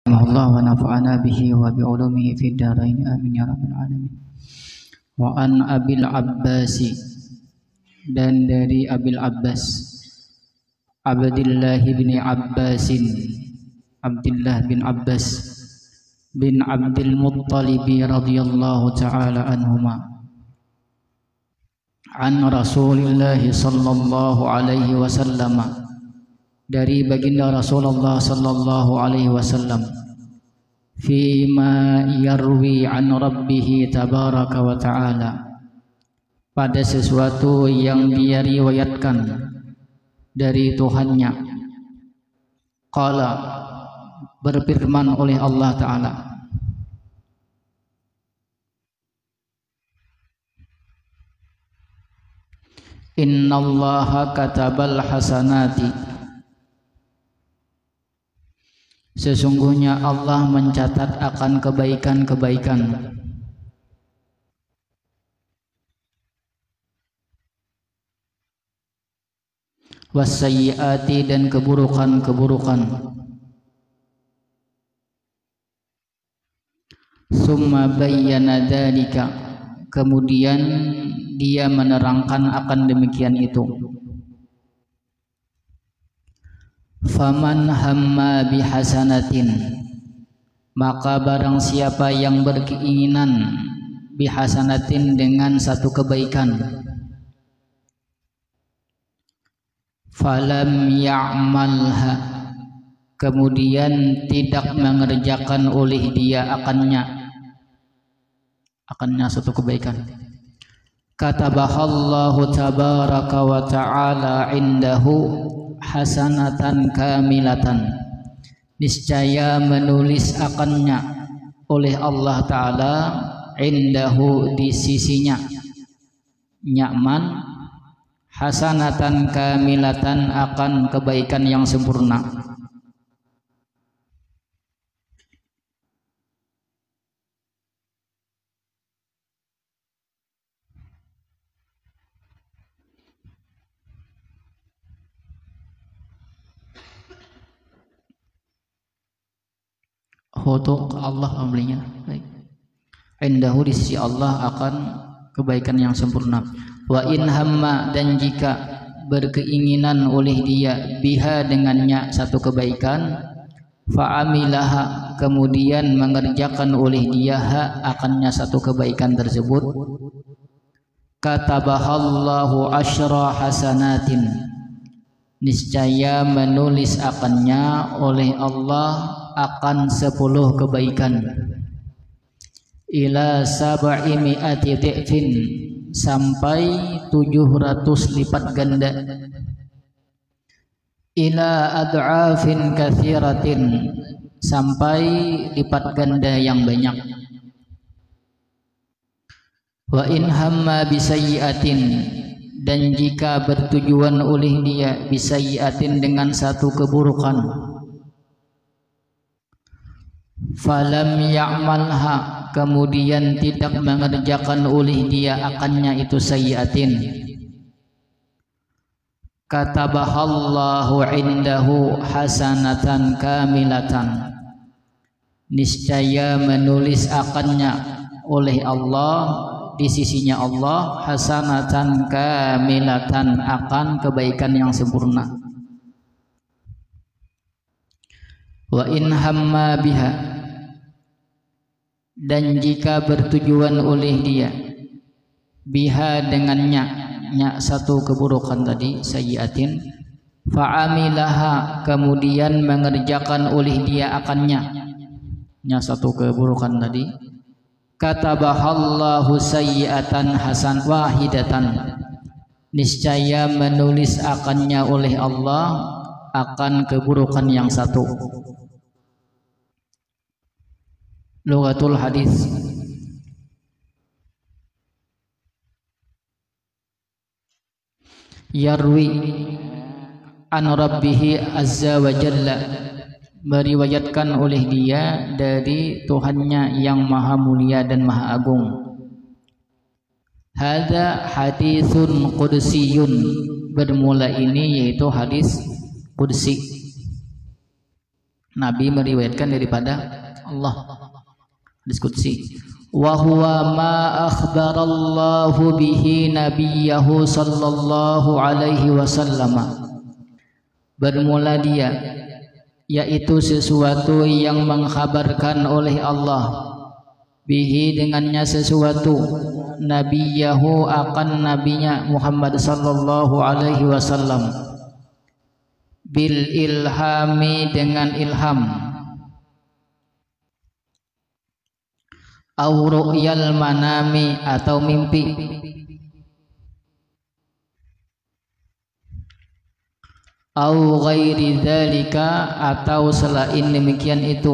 Allah wa nafa'ana bihi wa bi'ulumihi fid dharain amin ya rabbal alamin. Wa an Abil Abbas, dan dari Abil Abbas Abdullah bin Abbasin, Abdullah bin Abbas bin Abdul Muttalib radhiyallahu ta'ala anhuma, an Rasulillah sallallahu alaihi wasallam, dari baginda Rasulullah sallallahu alaihi wasallam, fima yarwi an rabbih tabaraka wa ta'ala, pada sesuatu yang dia riwayatkan dari Tuhannya. Qala, berfirman oleh Allah Ta'ala, innallaha katabal hasanati, sesungguhnya Allah mencatat akan kebaikan-kebaikan, wassayyiati, dan keburukan-keburukan. Summa bayyana dzalika, kemudian dia menerangkan akan demikian itu. Faman hamma bihasanatin, maka barang siapa yang berkeinginan bihasanatin, dengan satu kebaikan, falam ya'malha, kemudian tidak mengerjakan oleh dia akannya satu kebaikan, katabahallahu tabaraka wa ta'ala indahu hasanatan kamilatan, niscaya menulis akannya oleh Allah Ta'ala, indahu, di sisinya, nyaman, hasanatan kamilatan, akan kebaikan yang sempurna. Untuk Allah amlinya, indahu, di sisi Allah, akan kebaikan yang sempurna. Wa in hamma, dan jika berkeinginan oleh dia, biha, dengannya satu kebaikan, fa'amilaha, kemudian mengerjakan oleh dia akannya satu kebaikan tersebut, katabahallahu asyra hasanatin, niscaya menulis akannya oleh Allah akan 10 kebaikan, ila sab'i mi'ati dhi'fin, sampai 700 lipat ganda, ila ad'afin katsiratin, sampai lipat ganda yang banyak. Wa in hamma bisayyi'atin, dan jika bertujuan oleh dia bisayyi'atin, dengan satu keburukan, falam ya'malha, kemudian tidak mengerjakan oleh dia akannya itu sayyi'atin, katabahallahu indahu hasanatan kamilatan, niscaya menulis akannya oleh Allah, di sisinya Allah, hasanatan kamilatan, akan kebaikan yang sempurna. Wa in hamma biha, dan jika bertujuan oleh dia, biha, dengannya, satu keburukan tadi, sayyi'atin, fa'amilaha, kemudian mengerjakan oleh dia akannya, satu keburukan tadi, katabahallahu sayyi'atan hasan wahidatan, niscaya menulis akannya oleh Allah akan keburukan yang satu. Lughatul hadis. Yarwi an rabbih azza wa jalla, meriwayatkan oleh dia dari Tuhannya yang maha mulia dan maha agung. Hadza haditsun qudsiyun, bermula ini yaitu hadis qudsi. Nabi meriwayatkan daripada Allah. Diskusi. Wa huwa ma akhbarallahu bihi nabiyahu sallallahu alaihi wasallam. Bermula dia, yaitu sesuatu yang mengkhabarkan oleh Allah, bihi dengannya sesuatu, nabiyahu akan nabinya Muhammad sallallahu alaihi wasallam, bil ilhami dengan ilham, au ru'yal manami atau mimpi, au ghairi dzalika atau selain demikian itu,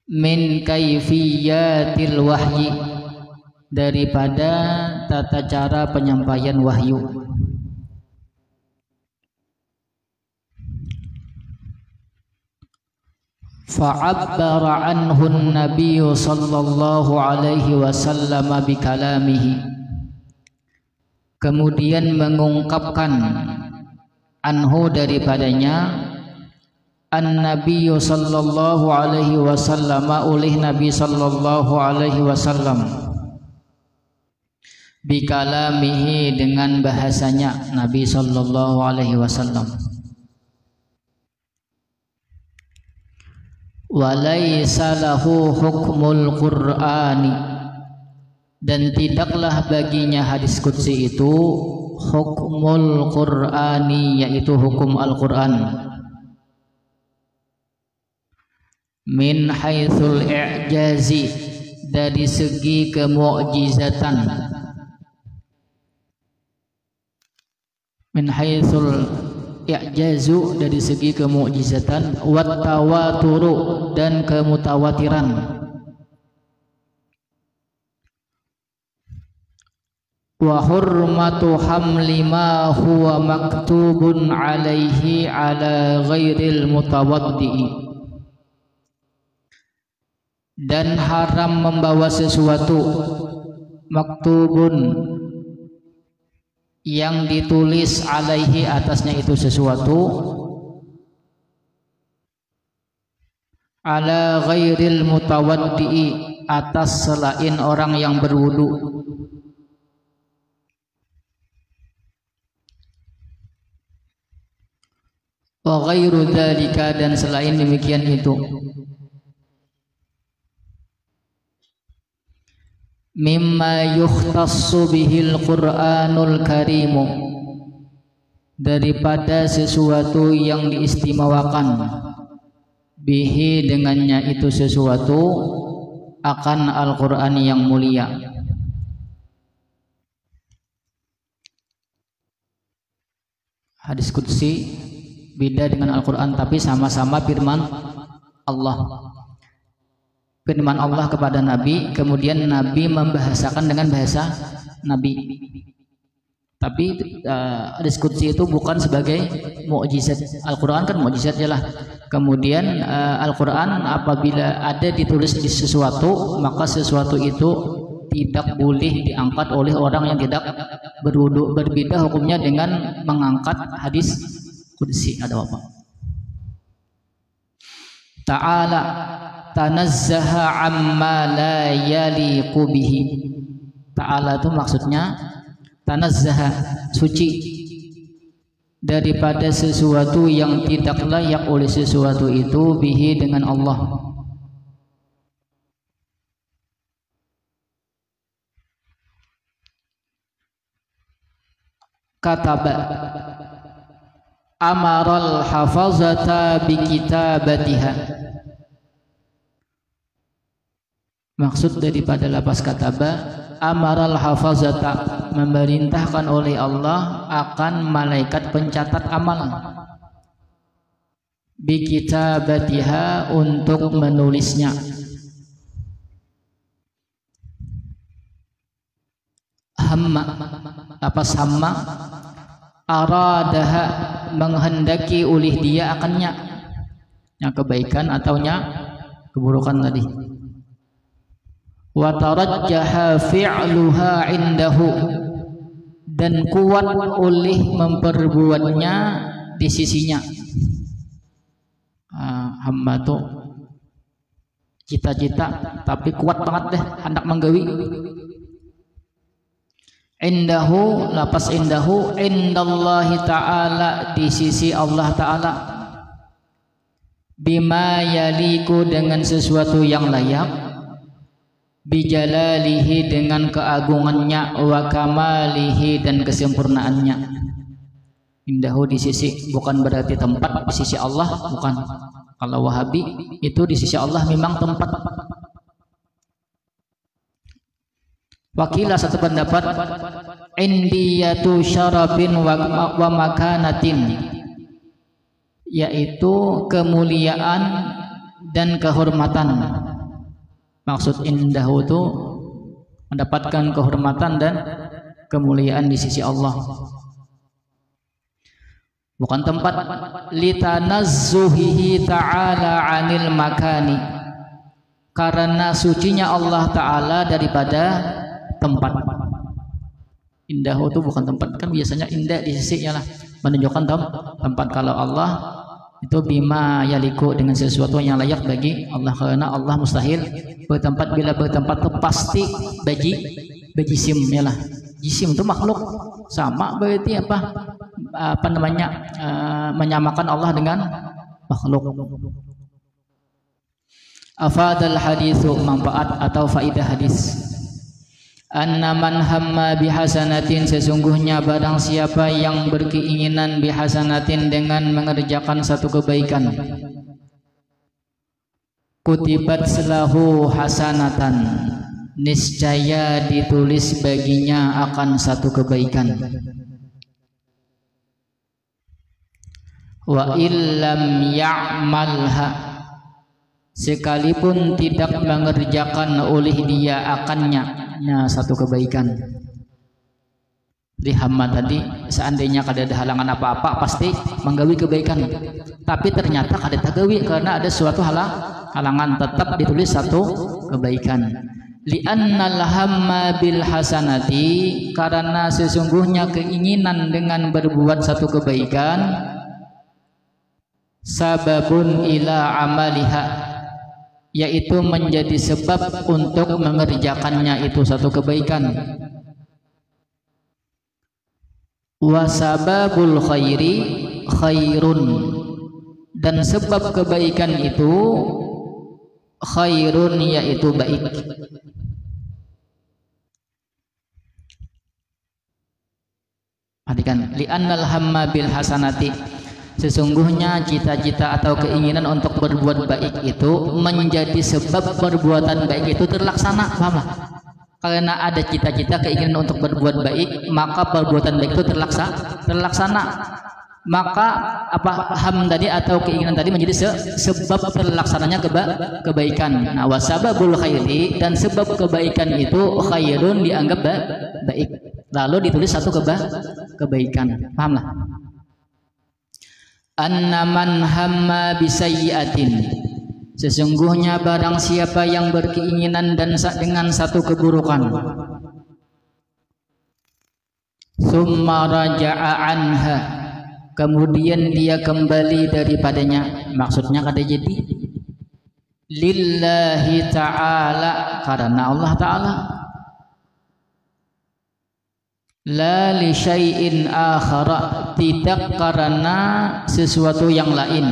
min kaifiyatil wahyi daripada tata cara penyampaian wahyu. Fa'abbara anhu an-nabiy sallallahu alaihi wasallam bi kalamihi, kemudian mengungkapkan anhu daripadanya an-nabiy sallallahu alaihi wasallam oleh Nabi sallallahu alaihi wasallam bi kalamihi dengan bahasanya Nabi sallallahu alaihi wasallam. Walaysa lahu hukmul qur'ani, dan tidaklah baginya hadis qudsi itu hukmul qur'ani, yaitu hukum Al-Qur'an, min haitsul i'jazi, dari segi kemu'jizatan, min haitsul i'jazu, dari segi kemu'jizatan, wat tawaturu, dan kemutawatiran, wa hurmatu hamli ma huwa maktubun alaihi ala ghairil mutawaddi'i, dan haram membawa sesuatu maktubun yang ditulis alaihi atasnya itu sesuatu, ala ghairil mutawaddi'i, atas selain orang yang berwudu, wa ghairu dzalika, dan selain demikian itu, mimma yukhtassu bihil Qur'anul Karimu, daripada sesuatu yang diistimewakan, bihi dengannya itu sesuatu, akan Al-Qur'an yang mulia. Hadis qudsi beda dengan Al-Qur'an, tapi sama-sama firman Allah. Firman Allah kepada Nabi, kemudian Nabi membahasakan dengan bahasa Nabi. Tapi hadis qudsi itu bukan sebagai mukjizat. Al-Qur'an kan mukjizat jelas. Kemudian Al-Qur'an apabila ada ditulis di sesuatu, maka sesuatu itu tidak boleh diangkat oleh orang yang tidak berwudu. Berbeda hukumnya dengan mengangkat hadis qudsi. Ada apa? Ta'ala tanazzaha amma la yaliqu bihi. Ta'ala itu maksudnya tanazzaha, suci daripada sesuatu yang tidak layak oleh sesuatu itu, bihi dengan Allah. Kataba amaral hafazata bi kitabatiha. Maksud daripada lapas kataba, amaral hafazata, memerintahkan oleh Allah akan malaikat pencatat amal, bi kitabatiha, untuk menulisnya. Hamma, lapas hamma, aradaha, menghendaki oleh dia akannya, yang kebaikan ataunya keburukan tadi. Wa tarajjaha fi'luha indahu, dan kuat oleh memperbuatnya di sisinya. Hamba tuh cita-cita tapi kuat banget deh hendak menggawi. Indahu, lapas indahu, indallahi ta'ala, di sisi Allah ta'ala, bima yaliku, dengan sesuatu yang layak, bijalalihi, dengan keagungannya, wa kamalihi, dan kesempurnaannya. Indahu di sisi bukan berarti tempat, di sisi Allah bukan. Kalau Wahabi itu di sisi Allah memang tempat. Wakilah satu pendapat, indiyatu syarabin wa makanatin, yaitu kemuliaan dan kehormatan. Maksud indahu itu mendapatkan kehormatan dan kemuliaan di sisi Allah, bukan tempat. Litanazzuhihi ta'ala 'anil makani, karena sucinya Allah Ta'ala daripada tempat. Indahu itu bukan tempat, kan biasanya indah di sisinya lah, menunjukkan tempat. Kalau Allah itu bima yaliku, dengan sesuatu yang layak bagi Allah, karena Allah mustahil bertempat. Bila bertempat itu pasti bejisim ya lah. Jisim itu makhluk, sama berarti apa namanya, menyamakan Allah dengan makhluk. Afadal hadithu, manfaat atau faidah hadis. Anna man hamma bihasanatin, sesungguhnya barang siapa yang berkeinginan bihasanatin, dengan mengerjakan satu kebaikan, kutibat lahu hasanatan, niscaya ditulis baginya akan satu kebaikan. Wa illam ya'malha, sekalipun tidak mengerjakan oleh dia akannya satu kebaikan. Di hamma tadi, seandainya kada ada halangan apa-apa pasti menggawi kebaikan, tapi ternyata kada tagawi karena ada suatu halangan, tetap ditulis satu kebaikan. Li'annal hamma bil hasanati, karena sesungguhnya keinginan dengan berbuat satu kebaikan, sababun ila amaliha, yaitu menjadi sebab untuk mengerjakannya itu satu kebaikan. Wa sababul khairi khairun, dan sebab kebaikan itu khairun, yaitu baik. Perhatikan, li'annal hamma bil hasanati, sesungguhnya cita-cita atau keinginan untuk berbuat baik itu menjadi sebab perbuatan baik itu terlaksana. Pahamlah? Karena ada cita-cita keinginan untuk berbuat baik, maka perbuatan baik itu terlaksana. Maka ham tadi atau keinginan tadi menjadi sebab terlaksananya kebaikan. Nah, wasababul khairi, dan sebab kebaikan itu khairun, dianggap baik, lalu ditulis satu kebaikan. Pahamlah? Annaman hamma bisayyi'atin, sesungguhnya barang siapa yang berkeinginan dan dengan satu keburukan, summa raja'a anha, kemudian dia kembali daripadanya, maksudnya kada jadi, lillahi ta'ala, karena Allah Ta'ala, la li syai'in akhara, tidak karena sesuatu yang lain,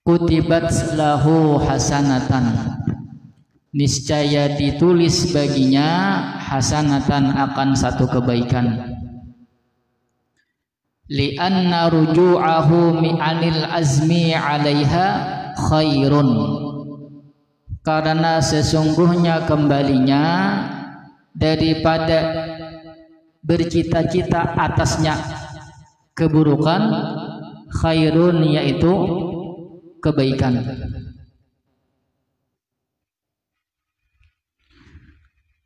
kutibat lahu hasanatan, niscaya ditulis baginya hasanatan, akan satu kebaikan. Li'anna ruju'ahu mi'anil azmi 'alaiha khairun, karena sesungguhnya kembalinya daripada bercita-cita atasnya keburukan, khairun, yaitu kebaikan.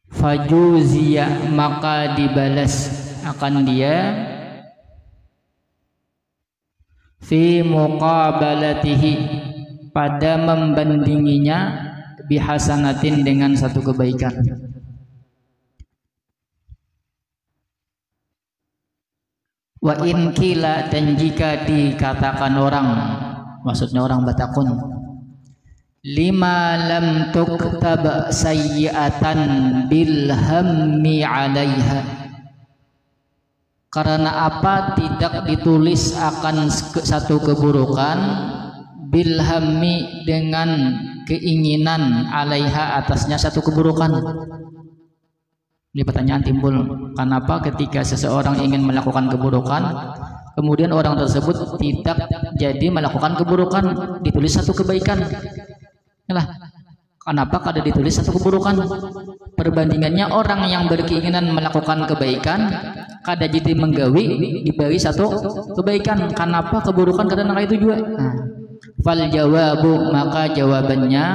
Fajuziya, maka dibalas akan dia, fi muqabalatihi, pada membandinginya, bihasanatin, dengan satu kebaikan. Wa in kila, dan jika dikatakan orang, maksudnya orang Batakun, lima lam tuktab sayyi'atan bil hammi 'alaiha, karena apa tidak ditulis akan satu keburukan, bil hammi dengan keinginan, 'alaiha atasnya satu keburukan. Ini pertanyaan timbul, kenapa ketika seseorang ingin melakukan keburukan, kemudian orang tersebut tidak jadi melakukan keburukan, ditulis satu kebaikan? Yalah, kenapa kada ditulis satu keburukan? Perbandingannya orang yang berkeinginan melakukan kebaikan, kada jadi menggawi, dibagi satu kebaikan. Kenapa keburukan kada nang itu juga? Fal jawabu, maka jawabannya,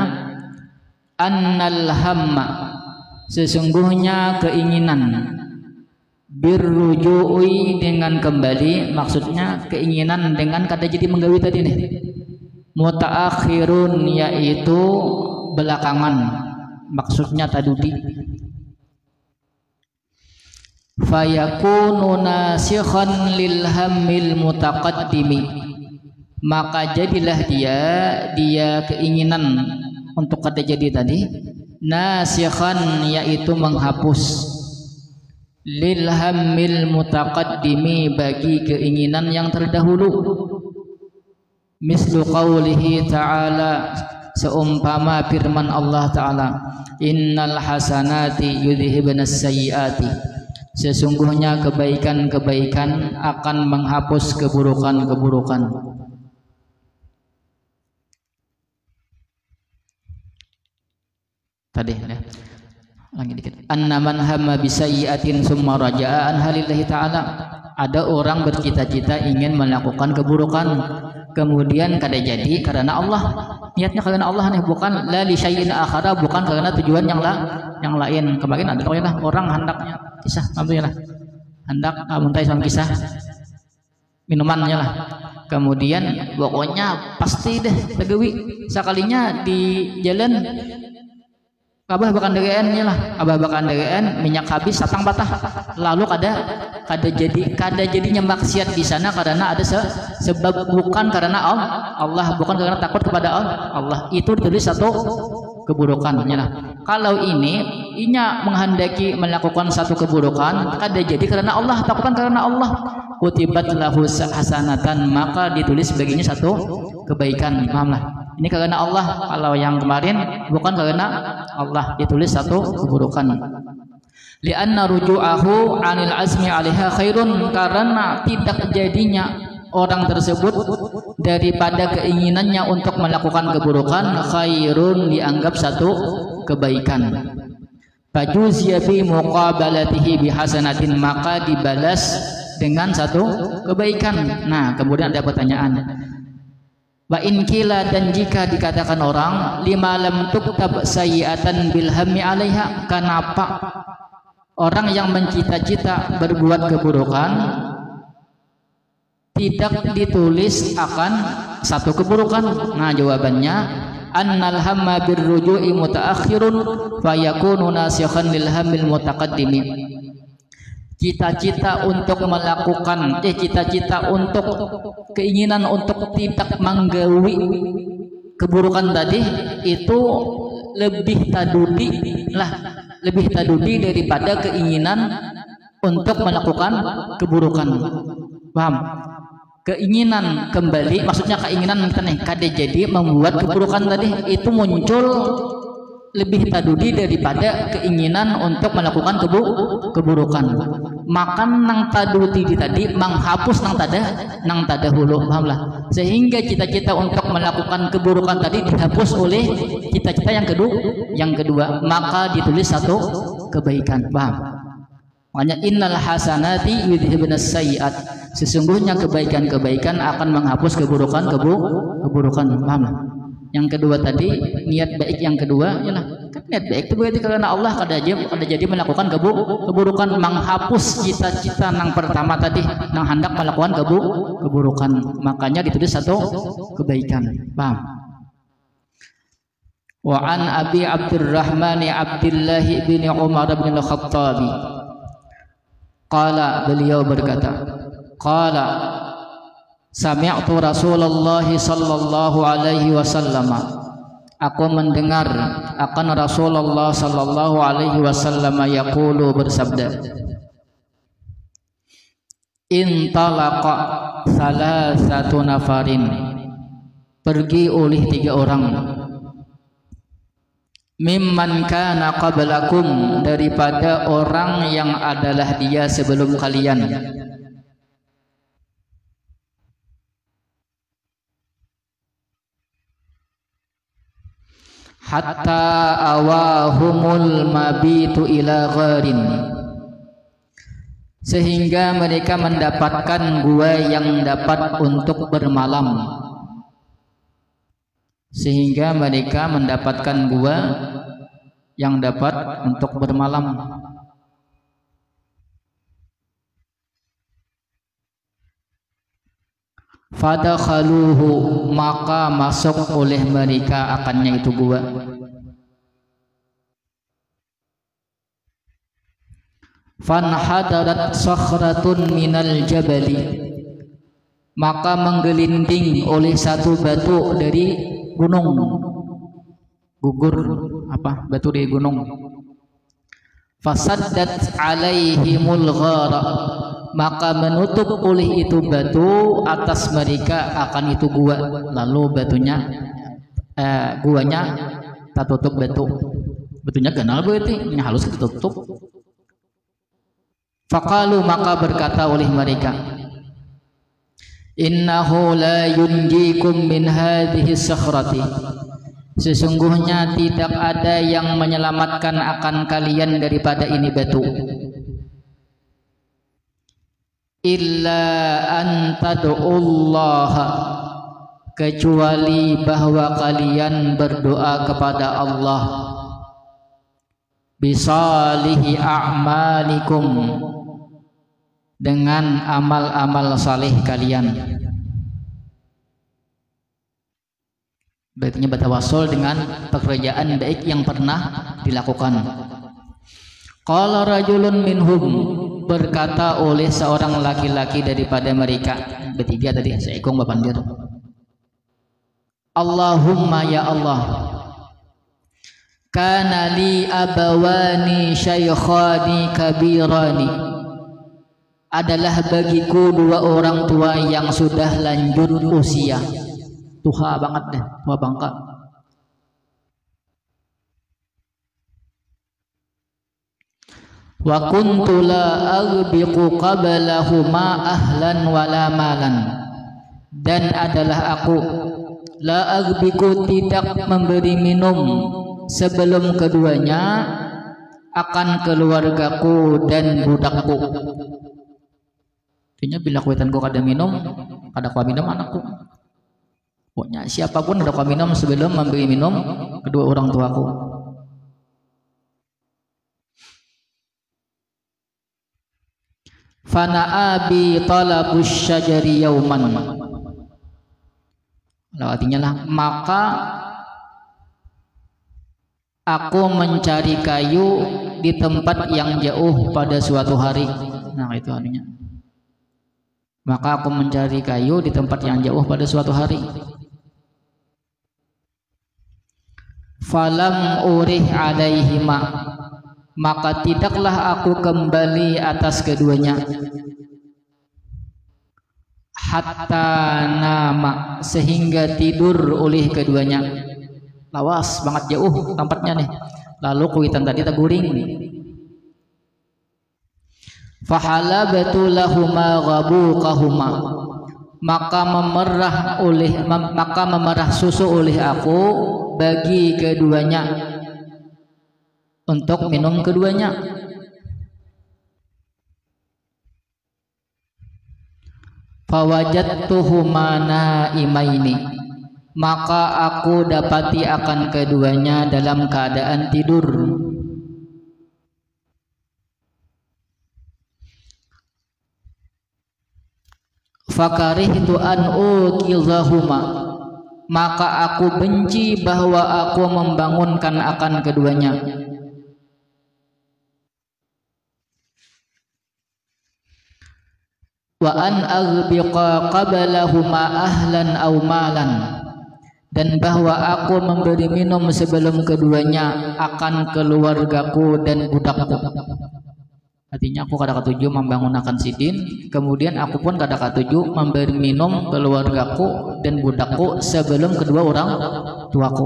annal hamma, sesungguhnya keinginan, birruju'i dengan kembali, maksudnya keinginan dengan kada jadi menggawi tadi nih, mutaakhirun yaitu belakangan, maksudnya tadudi, fayakunu nasikhan lil hammil mutaqaddimi, maka jadilah dia keinginan untuk kada jadi tadi, nasikhan yaitu menghapus, lil hammil mutaqaddimi bagi keinginan yang terdahulu, mislu qaulihi ta'ala, seumpama firman Allah Ta'ala, innal hasanati yudhibnas sayyiati, sesungguhnya kebaikan-kebaikan akan menghapus keburukan-keburukan. Tadi ya. Lagi dikit. Annaman hamma bisayyi'atin summa raja'a an halillahi ta'ala, ada orang bercita-cita ingin melakukan keburukan, kemudian kada jadi karena Allah, niatnya karena Allah nih, bukan la li syai'in akhara, bukan karena tujuan yang lain. Kemarin ada orang hendaknya kisah, alhamdulillah hendak muntai sama kisah minumannya lah, kemudian pokoknya pasti deh tegawi sekalinya di jalan abah bakan DGN nya lah, abah bakan DGN minyak habis satang patah, lalu kada jadinya maksiat di sana karena ada sebab, bukan karena Allah, bukan karena takut kepada Allah, itu ditulis satu keburukan lah. Kalau inya menghendaki melakukan satu keburukan, kada jadi karena Allah, takutan karena Allah, kutibat lahu hasanatan, maka ditulis baginya satu kebaikan. Paham lah? Ini karena Allah. Kalau yang kemarin bukan karena Allah, ditulis satu keburukan. Lianna ruju'ahu 'anil azmi 'alaiha khairun, karena tidak jadinya orang tersebut daripada keinginannya untuk melakukan keburukan, khairun dianggap satu kebaikan. Fajuziya bi muqabalatihi bihasanatin, maka dibalas dengan satu kebaikan. Nah, kemudian ada pertanyaan, wa in kila, dan jika dikatakan orang, lima lam tuktab sayyi'atan bil hammi 'alaiha, kenapa orang yang mencita-cita berbuat keburukan tidak ditulis akan satu keburukan? Nah, jawabannya, annal hamma birruju'i mutaakhirun fayakunu nasikhan lil hammil mutaqaddimi, cita-cita untuk melakukan cita-cita untuk keinginan untuk tidak menggawi keburukan tadi itu lebih tadudi daripada keinginan untuk melakukan keburukan. Paham? Keinginan kembali, maksudnya keinginan kada jadi membuat keburukan tadi itu muncul lebih tadudi daripada keinginan untuk melakukan keburukan. Makan nang tadudi tadi menghapus nang tada hulu. Pahamlah? Sehingga cita-cita untuk melakukan keburukan tadi dihapus oleh cita-cita yang kedua, maka ditulis satu kebaikan. Paham? Makanya innal hasanati yudhibnas sayyi'at, sesungguhnya kebaikan-kebaikan akan menghapus keburukan. Paham? Yang kedua tadi, niat baik yang kedua, yalah, kan niat baik itu berarti karena Allah kada jadi melakukan keburukan, menghapus cita-cita nang pertama tadi, nang hendak melakukan keburukan, makanya ditulis satu kebaikan. Paham? Wa an Abi Abdurrahman Abdullah bin Umar bin Al-Khattabi, qala, beliau berkata, qala sami'tu Rasulullah sallallahu alaihi wasallam, aku mendengar akan Rasulullah sallallahu alaihi wasallam yaqulu, bersabda, intalaqa salasatu nafarin, pergi oleh 3 orang, mimman kana qablakum, daripada orang yang adalah dia sebelum kalian, hatta awahumul mabitu ila gharin, sehingga mereka mendapatkan gua yang dapat untuk bermalam, sehingga mereka mendapatkan gua yang dapat untuk bermalam. Fadakhaluhu, maka masuk oleh mereka akannya itu gua. Fanhadarat sakhratun minal jabali, maka menggelinding oleh satu batu dari gunung. Gugur apa? Batu dari gunung. Fasaddat alaihimul ghara, maka menutup oleh itu batu atas mereka akan itu gua. Lalu batunya guanya tak tutup batu. Batunya kenal berarti nya halus ditutup. Faqalu, maka berkata oleh mereka, innahu la yunjikum min hadhihi sakhrati, sesungguhnya tidak ada yang menyelamatkan akan kalian daripada ini batu, illa an tad'ullaha, kecuali bahwa kalian berdoa kepada Allah, bisalihi a'malikum, dengan amal-amal saleh kalian. Berarti bertawassul dengan pekerjaan baik yang pernah dilakukan. Qala rajulun minhum, berkata oleh seorang laki-laki daripada mereka bertiga tadi, seekong bapandir, Allahumma ya Allah, kana li abawani syaikhani kabirani, adalah bagiku 2 orang tua yang sudah lanjut usia, tua banget deh, tua bangka. Wa kuntu la aghbiqu qablahuma ahlan wala malan, dan adalah aku la aghbiqu, tidak memberi minum sebelum keduanya akan keluargaku dan budakku. Artinya bila kuitanku kada minum, kada ku minum anakku. Pokoknya siapapun kada ku minum sebelum memberi minum kedua orang tuaku. Fana'abi talabus syajari yauman, artinya lah, maka aku mencari kayu di tempat yang jauh pada suatu hari. Nah itu artinya, maka aku mencari kayu di tempat yang jauh pada suatu hari. Falam urih alaihima, maka tidaklah aku kembali atas keduanya. Hatta nama, sehingga tidur oleh keduanya. Lawas banget jauh tempatnya nih. Lalu kuitan tadi teguring. Fahalabatu lahuma ghabuqahuma, maka memerah susu oleh aku bagi keduanya, untuk minum keduanya. Fawajadtuhuma naimaini, maka aku dapati akan keduanya dalam keadaan tidur. Fakarihtu an uqidhahuma, maka aku benci bahwa aku membangunkan akan keduanya. wa an aghbiqa qablahuma ahlan aw malan, dan bahwa aku memberi minum sebelum keduanya akan keluargaku dan budakku. Artinya aku kada katuju membangun akan sidin, kemudian aku pun kada katuju memberi minum keluargaku dan budakku sebelum kedua orang tuaku.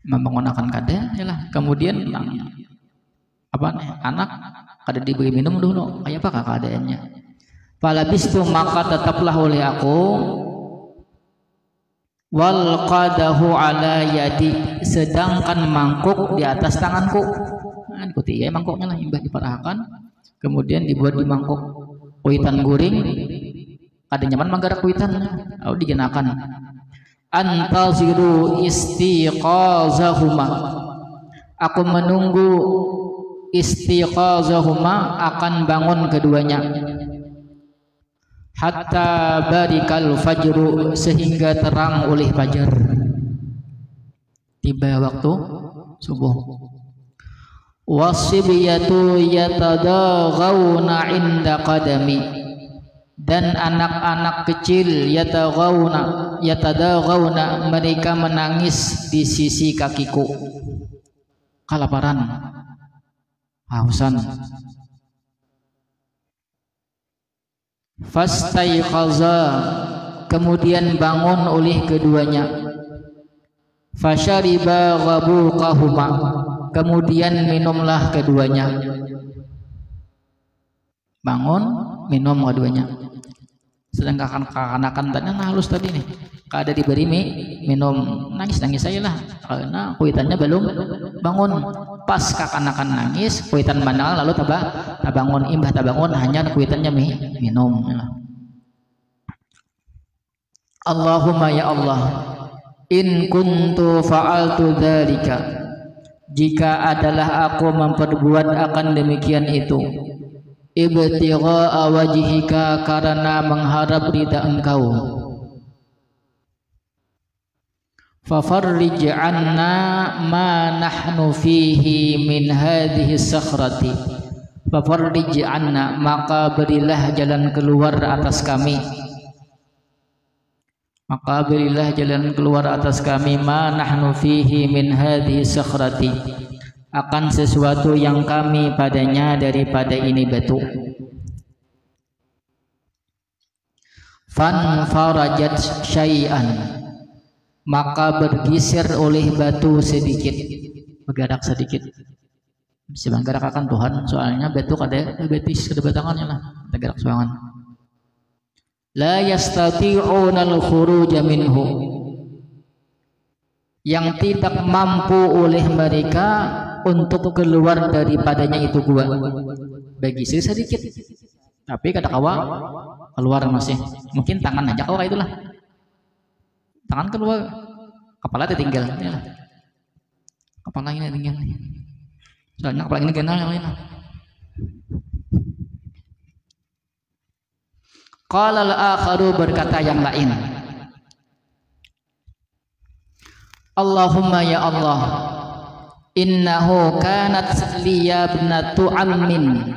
Membangun akan kada yalah, kemudian apa nih, anak kada diberi minum dulu, kayak apa keadaannya. Falabistu, maka tetaplah oleh aku, wal qadahu ala yadi, sedangkan mangkuk di atas tanganku. Nah, ikuti ya mangkuknya lah, imbah diparahkan, kemudian dibuat di mangkuk kuitan guring, kada nyaman manggarak kuitan, lalu digenakan. Antaziru istiqazahuma, aku menunggu istiqazahuma, akan bangun keduanya. Hatta barikal fajru, sehingga terang oleh fajar. Tiba waktu subuh. Wasibiyatu yatadaghawna inda qadami, dan anak-anak kecil yatadaghawna, mereka menangis di sisi kakiku. Kelaparan, hausan. Fastaiqaza, kemudian bangun oleh keduanya. Fasyariba ghabuqahuma, kemudian minumlah keduanya. Bangun, minum keduanya. Sedangkan kekanakan tadi halus tadi nih, kada diberi minum, nangis saya lah, karena kuitannya belum bangun. Pas kekanakan nangis, kuitan bandang lalu bangun, imbah bangun hanya kuitannya minum. Allahumma ya Allah, in kuntu fa'altu dzalika, jika adalah aku memperbuat akan demikian itu, ibtigha'a wajhika, karena mengharap ridha engkau, fafarrij anna ma nahnu fihi min hadhihi sakhrati, fafarrij anna, maka berilah jalan keluar atas kami, maka berilah jalan keluar atas kami, ma nahnu fihi min hadhihi sakhrati, akan sesuatu yang kami padanya daripada ini batu. Fan farajat syai'an, maka bergeser oleh batu sedikit, bergerak sedikit. Sebang gerak akan Tuhan, soalnya batu kada betis kada batangannya lah, bergerak soangan. La yastati'una al-khuruj minhu, yang tidak mampu oleh mereka untuk keluar daripadanya itu gua. Bagi sedikit, tapi kata kawa keluar masih, mungkin tangan aja kawa itulah, tangan keluar, kepala tertinggal, ya. Kepala ini tinggal, soalnya kepala ini kenal yang lain. Qala al-akharu, berkata yang lain, Allahumma ya Allah, innahu kanat liya ibnatu ammin,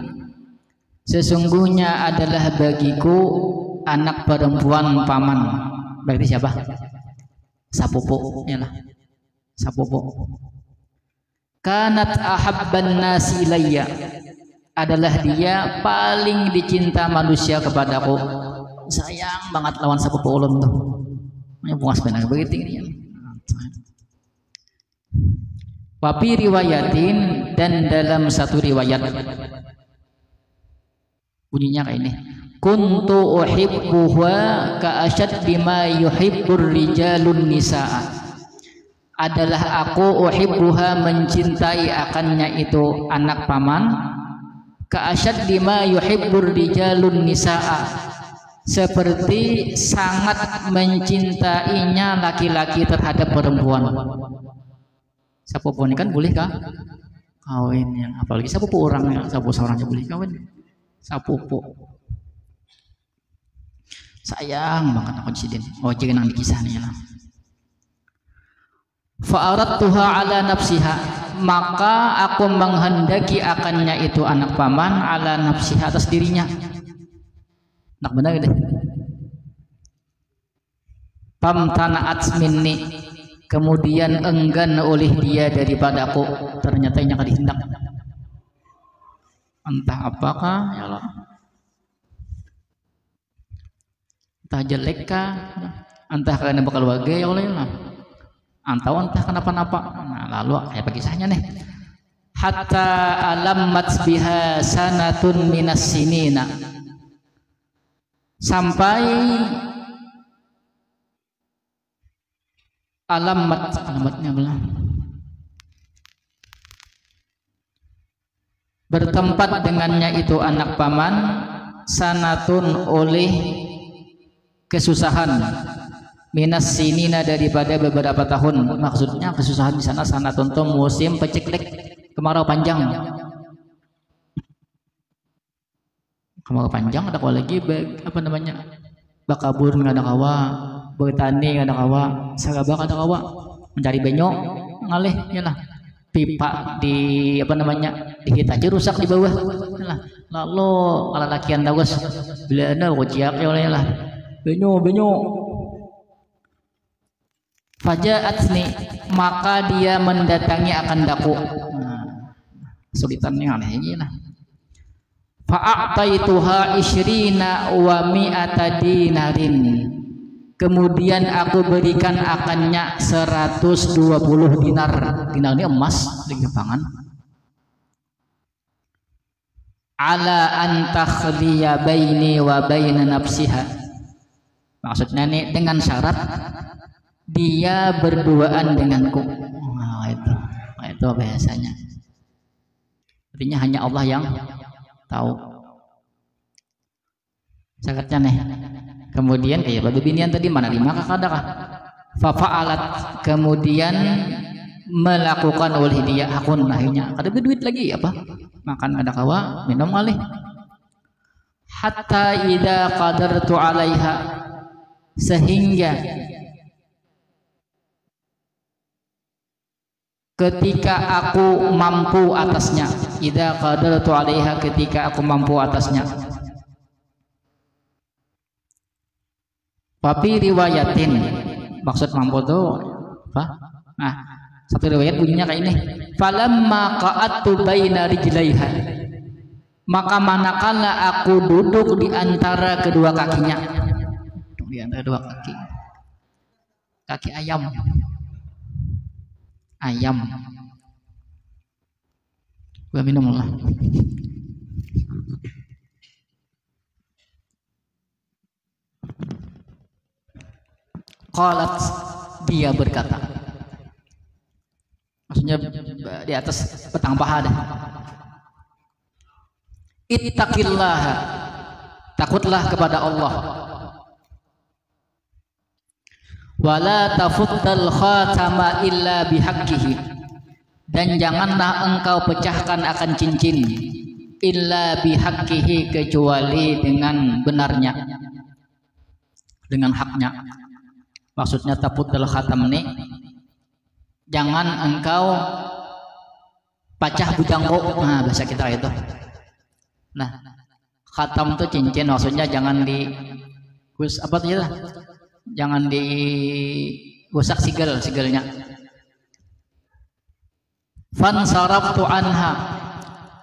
sesungguhnya adalah bagiku anak perempuan paman. Berarti siapa? Sapupu, yalah, sapupu. Kanat ahabban nasi ilayya, adalah dia paling dicinta manusia kepadaku. Sayang banget lawan sapupu ulun tuh. Ini puas benar begitu ini. Wapi riwayatin, dan dalam satu riwayat bunyinya kayak ini, kuntu uhibbuha ka asyad bima yuhibbur rijalun nisaa, adalah aku uhibbuha, mencintai akannya itu anak paman, ka asyad bima yuhibbur rijalun nisaa, seperti sangat mencintainya laki-laki terhadap perempuan. Sapupu ini kan boleh kah kawin, yang apalagi sapupu orang, yang sapupu seorangnya boleh kawin. Sapupu sayang banget aku disini. Oh jangan dikisahnya lah. Fa'aradtuha ala nafsiha, maka aku menghendaki akannya itu anak paman, ala nafsiha, atas dirinya. Nak benar deh. Famtana'at minni, kemudian enggan oleh dia daripada aku. Ternyata ini akan dihendak. Entah apakah ya Allah, entah jelek kah, entah karena bakal wage ya Allah, entah kenapa-napa. Nah, lalu kayak bagi kisahnya nih. Hatta alammat biha sanatun minas sinina, sampai alamatnya belum bertempat dengannya itu anak paman sanatun oleh kesusahan minas sinina daripada beberapa tahun. Maksudnya kesusahan di sana sanatun itu musim peceklek, kemarau panjang. Kemarau panjang ada kawa lagi apa namanya, bakabur nggak ada kawa, bertani nggak ada kawa, sarabak ada kawa, mencari benyok ngalih ya lah, pipa di apa namanya di kita aja rusak di bawah ya lah. Lalu kalau lakian dawas bila ada ujiak ya lah benyok fajaatni, maka dia mendatangi akan daku. Sulitannya aneh lah. Fa'ataituha isyrina wa mi'ata dinarin, kemudian aku berikan akannya 120 dinar. Dinar ini emas di Jepangan. Ala antakhliya baini wa baina nafsiha, maksudnya nih dengan syarat dia berduaan denganku. Nah, itu bahasanya. Artinya hanya Allah yang tahu. Syaratnya nih. Kemudian kayak babi binian tadi mana lima kakadakah? Fa'alat, kemudian melakukan oleh dia hakun akhirnya ada duit lagi apa? Makan ada kawa, minum alih. Hatta idza qadartu 'alaiha, sehingga ketika aku mampu atasnya. Idza qadartu 'alaiha, ketika aku mampu atasnya. Papi riwayatin, maksud mampu itu apa? Nah, satu riwayat bunyinya kayak ini. Falamma qa'attu baina rijlaiha, maka manakala aku duduk di antara kedua kakinya, di antara dua kaki ayam. Gua minum lah. Qalat, dia berkata, maksudnya di atas petang paha dah. Ittaqillaha, takutlah kepada Allah. Wala tafuddal khatama illa bihaqqihi, dan janganlah engkau pecahkan akan cincin illa bihaqqihi, kecuali dengan benarnya, dengan haknya. Maksudnya tafuddal khatam ini jangan engkau pacah bujangko. Nah, bahasa kita itu. Nah, khatam itu cincin, maksudnya jangan di apa tuh ya? Jangan dirusak sigelnya. Fansaraftu anha,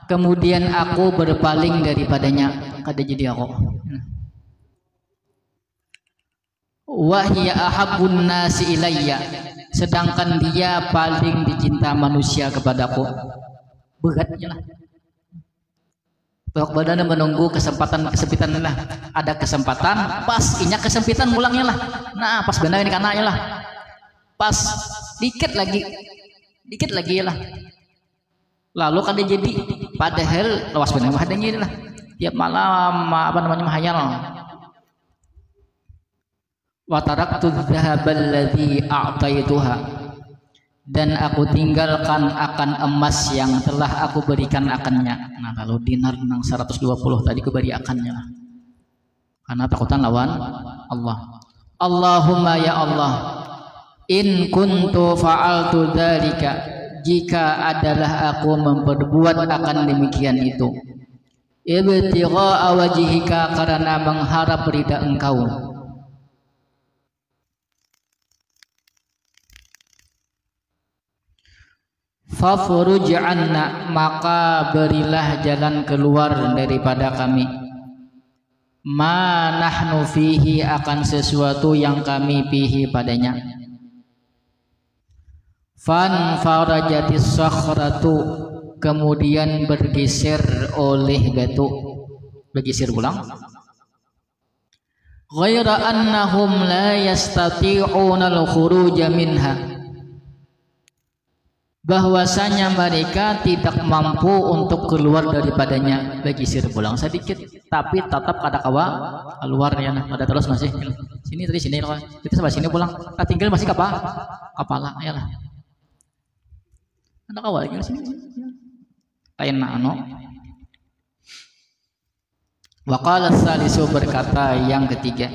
kemudian aku berpaling daripadanya. Kada jadi aku. Wa hiya ahabbun nasi ilayya, sedangkan dia paling dicinta manusia kepadaku. Beratnya lah. Tok badan menunggu kesempitan lah. Ada kesempatan, pas inya kesempitan mulangnya lah. Nah, pas benar ini kanaknya lah. Pas dikit lagi lah. Lalu kan dia jadi padahal lawas benar adanya lah. Tiap malam apa namanya mahayal. Wa taraktu dzahaba alladhi a'taituha, dan aku tinggalkan akan emas yang telah aku berikan akannya. Nah, lalu dinar nang 120 tadi aku beri akannya. Karena takutan lawan Allah. Allahumma ya Allah, in kuntu fa'altu dzalika, jika adalah aku memperbuat akan demikian itu, ibtigha'a wajhika, karena mengharap ridha engkau. Fafuruj anna, maka berilah jalan keluar daripada kami. Ma nahnu fihi, akan sesuatu yang kami fihi padanya. Fan farajatis sakhratu, kemudian bergeser oleh batu, bergeser ulang. Ghaira annahum la yastati'una al-khuruja minha, bahwasanya mereka tidak mampu untuk keluar daripadanya. Bergeser pulang sedikit, tapi tetap ada kawa keluar ya, nah ada terus masih sini tadi sini kita sampai sini pulang, tinggal masih kepala ya lah, ada kawa lagi sini lain nano. Waqala salisu, berkata yang ketiga,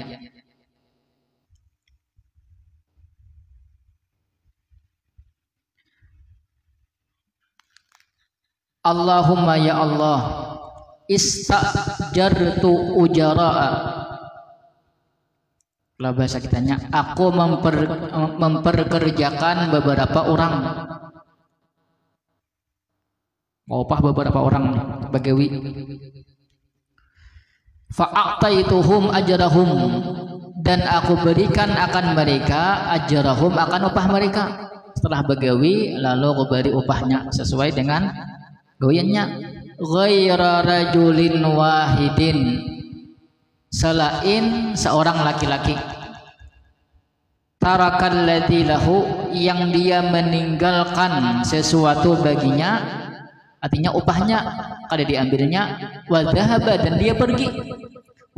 Allahumma ya Allah, istajartu ujara'a. Lah bahasa kitanya, aku memperkerjakan beberapa orang, upah beberapa orang bagawi. Fa'ataituhum ajrahum, dan aku berikan akan mereka ajrahum, akan upah mereka. Setelah bagawi lalu aku beri upahnya sesuai dengan gawiannya. Ghaira rajulin wahidin, selain seorang laki-laki. Tarakal ladzi lahu, yang dia meninggalkan sesuatu baginya, artinya upahnya kada diambilnya. Wa dhahaba, dan dia pergi,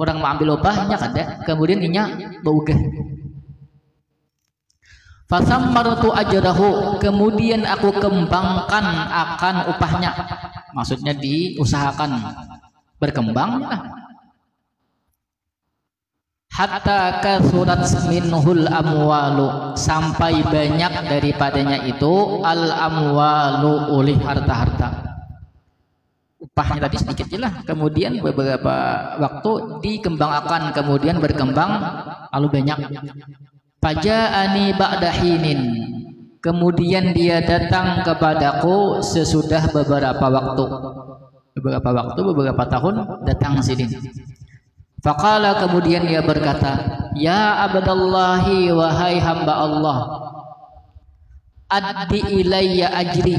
orang mengambil upahnya kada, kemudian inya baugah. Fasammartu ajrahu, kemudian aku kembangkan akan upahnya, maksudnya diusahakan berkembang. Hatta kasurat minhul amwalu, sampai banyak daripadanya itu al amwalu, oleh harta-harta. Upahnya tadi sedikit jelas, kemudian beberapa waktu dikembangkan, kemudian berkembang lalu banyak. Faja'ani ba'da hinin, kemudian dia datang kepadaku sesudah beberapa waktu, beberapa tahun datang sidin. Faqala, kemudian dia berkata, ya abdallahi, wahai hamba Allah, addi ilayya ajri,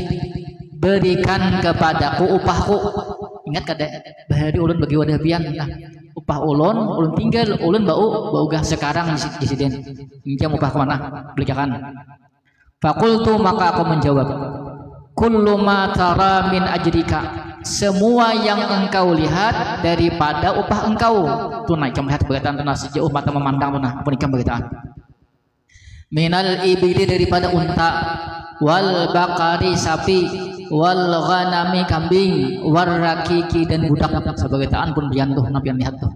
berikan kepadaku upahku. Ingat kada bahari ulun bagi wadah pian, nah, upah ulun tinggal ulun baugah sekarang di siden. Minjam upah kemana? Belikan. Fakultu, maka aku menjawab, kullu ma tara min ajrika, semua yang engkau lihat daripada upah engkau. Tunai kamu lihat berkataan tunai sejauh mata memandang tunai penikam berkataan. Minal ibili, daripada unta, wal bakari, sapi, wal ghanami, kambing, warrakiki, dan budak. Sebagataan pun biantuh napian lihat tuh.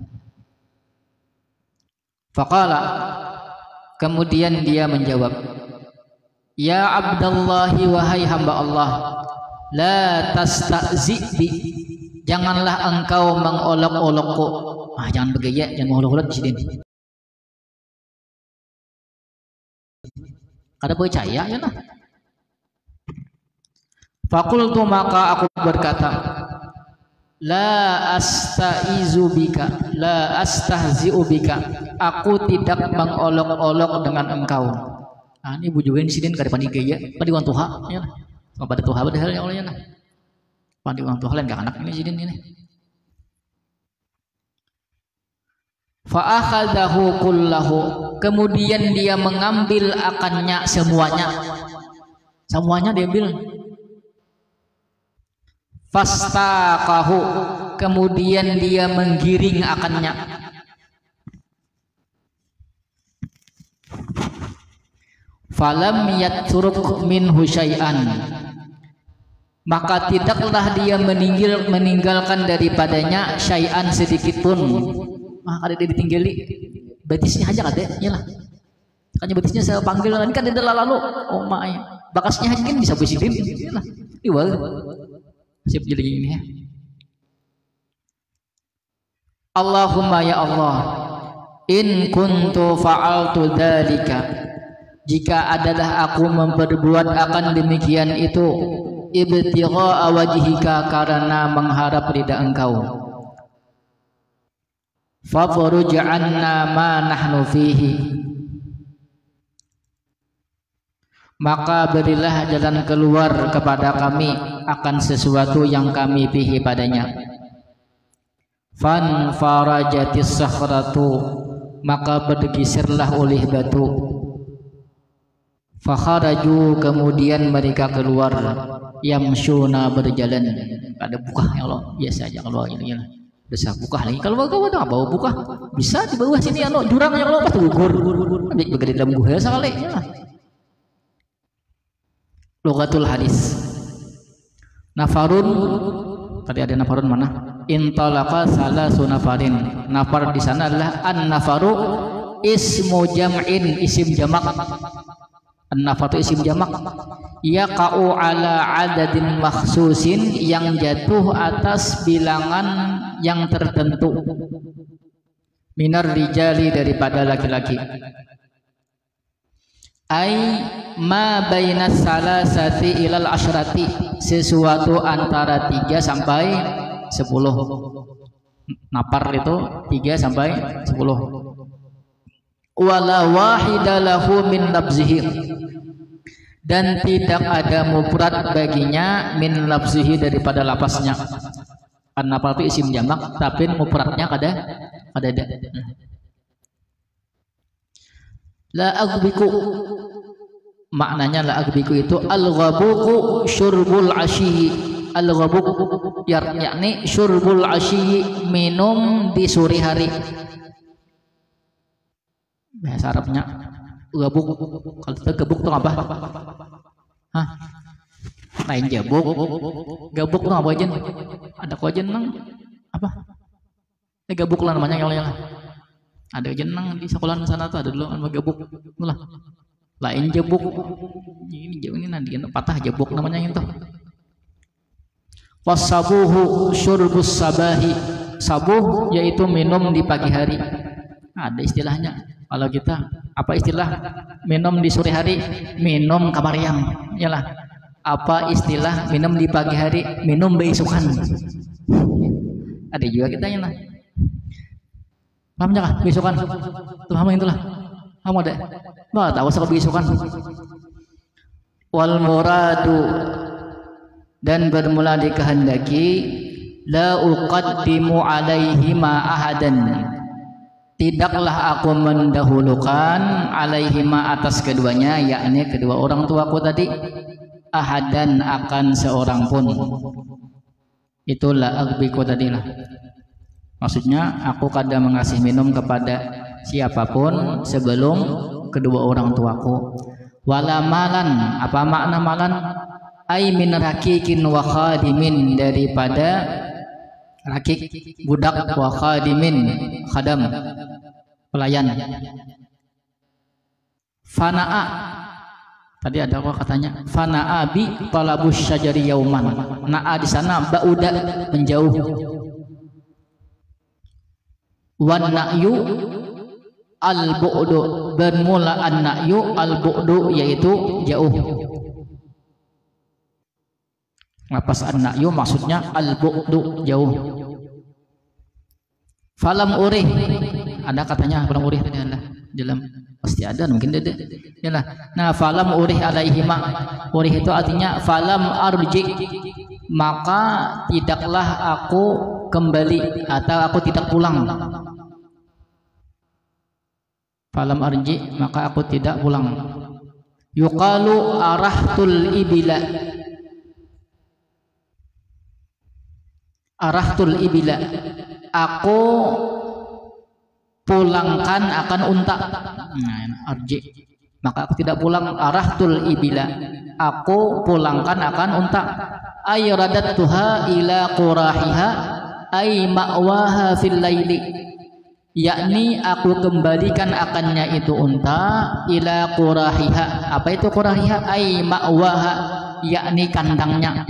Faqala, kemudian dia menjawab, ya abdallahi, wahai hamba Allah, la tasta'zi bi, janganlah engkau mengolok-olokku. Jangan bergaya, jangan mengolok-olok di sini. Kada percaya ya lah. Fakultu, maka aku berkata, la astaizu bika, la astahzi'u bika, aku tidak mengolok-olok dengan engkau. Ini bujuin sidin kada pandi gaya, pandi wan tuha ya. Pada tuha padahal ya Allah ya. Pandi wan tuha lain anak ini sidin ini. Fa akhadahu kullahu, kemudian dia mengambil akannya semuanya. Semuanya diambil. Fastaqahu, kemudian dia menggiring akannya. Falam yatruk minhu syai'an, maka tidaklah dia meninggalkan daripadanya syai'an sedikit pun. Ada dia ditinggali betisnya aja ada ya lah. Makanya betisnya saya panggil ini kan dia lalu, oh my, bakasnya aja kan bisa besidin ya lah. Iwal siap jadi ini ya. Allahumma ya Allah, in kuntu fa'altu dzalika, jika adalah aku memperbuat akan demikian itu, ibtigha'a wajhika, karena mengharap ridha Engkau, fafruj 'anna ma nahnu fihi, maka berilah jalan keluar kepada kami akan sesuatu yang kami fihi padanya. Fan farajatis sakhratu, maka bergeserlah oleh batu. Fakharaju, kemudian mereka keluar, yamshuna, berjalan. Ada buka ya Allah, biasa aja keluar ini ya. Bisa buka lagi kalau bawa bawa buka bisa di bawah sini ya Allah, jurang ya Allah, pas gugur ambil begede dalam gua sekali ya. Lughatul hadis. Nafarun, tadi ada nafarun mana? Intalaqa salasu nafarin. Nafar di sana adalah an-nafaru ismu jam'in, isim jamak. An-nafaru isim jamak. Yaqa'u ala adadin makhsusin, yang jatuh atas bilangan yang tertentu. Minar rijali, daripada laki-laki. Ai ma bainas salasati ilal asyrati, sesuatu antara 3 sampai 10. Napar itu 3 sampai 10. Wala wahida lahu min labzihi, dan tidak ada mufrad baginya min labzihi, daripada lapasnya. An-napar itu isim jamak, tapi mufradnya kada. La aghbiku, maknanya la aghbiku itu al-ghabuqu syurbul asyi. Al-ghabuk yakni syurbul asyi, minum di sore hari. Bahasa Arabnya gabuk. Kalau kita gabuk itu apa? Hah? Lain jabuk. Gabuk itu apa aja? Ada kok aja nang apa? Gabuk lah namanya yang ada jenang di sekolah sana tuh, ada dulu nama gabuk lah. Lain jabuk, ini nanti patah jabuk namanya itu. Wasabuhu syurbus sabahi, sabuh yaitu minum di pagi hari. Ada istilahnya. Kalau kita apa istilah minum di sore hari? Minum kamariang, yalah. Apa istilah minum di pagi hari? Minum beisukan. Ada juga kita lah. Pahamnya kah besokan? Tuh hama itulah. Hama ada. Bah, tahu sekali besokan. Wal muradu, dan bermula dikehendaki, la uqaddimu alaihi ma ahadan, tidaklah aku mendahulukan alaihi ma, atas keduanya, yakni kedua orang tuaku tadi, ahadan, akan seorang pun. Itulah aghbiku tadilah. Maksudnya aku kada mengasih minum kepada siapapun sebelum kedua orang tuaku. Wala malan, apa makna malan? Ai min rakikin wa khadimin, daripada rakik budak, wa khadimin khadam pelayan. Fana'a, tadi ada apa katanya? Fana'a bi talabus syajari yauman. Na'a di sana ba'uda, menjauh. Wan na'yu al-bu'du, bermula an-na'yu al-bu'du, yaitu jauh. Lapas an-na'yu maksudnya al-bu'du, jauh. Falam urih, ada katanya falam urih tadi ada dalam, pasti ada mungkin ada. Yalah. Nah, falam urih alaihima, urih itu artinya falam arji, maka tidaklah aku kembali atau aku tidak pulang. Falam arji, maka aku tidak pulang. Yuqalu arahtul ibila, arahtul ibila, aku pulangkan akan unta. Nah, arji, maka aku tidak pulang. Arahtul ibila, aku pulangkan akan unta. Ay radattuha ila qurahiha, ay ma'waha fil laili, yakni aku kembalikan akannya itu unta, ila qurahiha. Apa itu qurahiha? Ay ma'waha, yakni kandangnya.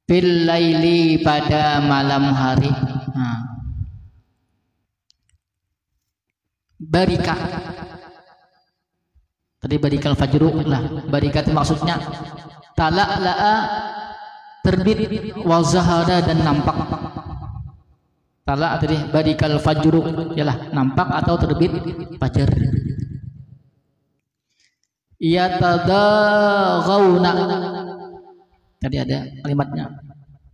Fil laili, pada malam hari. Nah, barika. Tadi barikal fajru lah. Barika itu maksudnya tala'la'a, terbit, wa zahara, dan nampak. Tala tadi barikal fajru ialah nampak atau terbit fajar. Yatadaghawna, tadi ada kalimatnya